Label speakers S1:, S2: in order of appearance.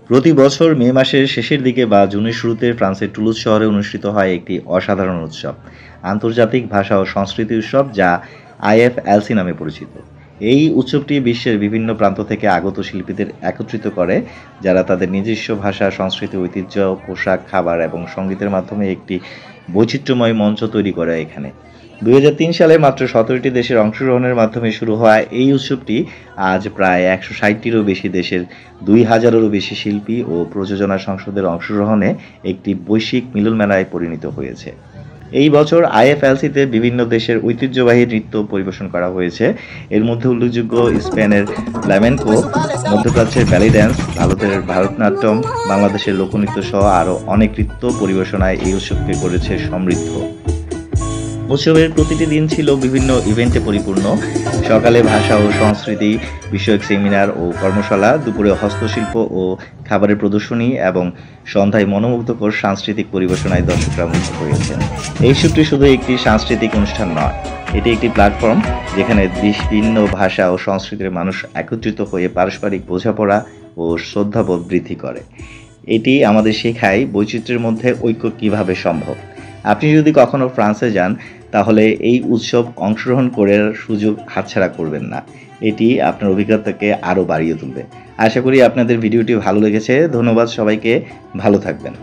S1: প্রতি বছর মে মাসের শেষের দিকে বা জুনের শুরুতে ফ্রান্সের টুলুজ শহরে অনুষ্ঠিত হয় একটি অসাধারণ উৎসব, আন্তর্জাতিক ভাষা ও সংস্কৃতি উৎসব, যা আইএফএলসি নামে পরিচিত। এই উৎসবটি বিশ্বের বিভিন্ন প্রান্ত থেকে আগত শিল্পীদের একত্রিত করে, যারা তাদের নিজস্ব ভাষা, সংস্কৃতি, ঐতিহ্য, পোশাক, খাবার এবং সঙ্গীতের মাধ্যমে একটি বৈচিত্র্যময় মঞ্চ তৈরি করে। এখানে 2003 সালে মাত্র 17টি দেশের অংশগ্রহণের মাধ্যমে শুরু হওয়া এই উৎসবটি আজ প্রায় 160টিরও বেশি দেশের 2000-এরও বেশি শিল্পী ও প্রযোজনা সংসদের অংশগ্রহণে একটি বৈশ্বিক মিলনমেলায় পরিণত হয়েছে। এই বছর আইএফএলসিতে বিভিন্ন দেশের ঐতিহ্যবাহী নৃত্য পরিবেশন করা হয়েছে। এর মধ্যে উল্লেখযোগ্য স্পেনের ফ্ল্যামেনকো, মধ্যপ্রাচ্যের ব্যালি ড্যান্স, ভারতের ভারতনাট্যম, বাংলাদেশের লোকনৃত্য সহ আরও অনেক নৃত্য পরিবেশনায় এই উৎসবকে করেছে সমৃদ্ধ। উৎসবের প্রতিটি দিন ছিল বিভিন্ন ইভেন্টে পরিপূর্ণ। সকালে ভাষা ও সংস্কৃতি বিষয়ক সেমিনার ও কর্মশালা, দুপুরে হস্তশিল্প ও খাবারের প্রদর্শনী এবং সন্ধ্যায় মনোমুগ্ধকর সাংস্কৃতিক পরিবেশনায় দর্শকরা মুগ্ধ হয়েছেন। এই শোটি শুধু একটি সাংস্কৃতিক অনুষ্ঠান নয়, এটি একটি প্ল্যাটফর্ম যেখানে ভিন্ন ভাষা ও সংস্কৃতির মানুষ একত্রিত হয়ে পারস্পরিক বোঝাপড়া ও শ্রদ্ধাবোধ বৃদ্ধি করে। এটি আমাদের শেখায় বৈচিত্র্যের মধ্যে ঐক্য কীভাবে সম্ভব। আপনি যদি কখনো ফ্রান্সে যান, তাহলে এই উৎসব অংশগ্রহণ করার সুযোগ হাতছাড়া করবেন না। এটি আপনার অভিজ্ঞতাকে আরও বাড়িয়ে তুলবে। আশা করি আপনাদের ভিডিওটি ভালো লেগেছে। ধন্যবাদ সবাইকে, ভালো থাকবেন।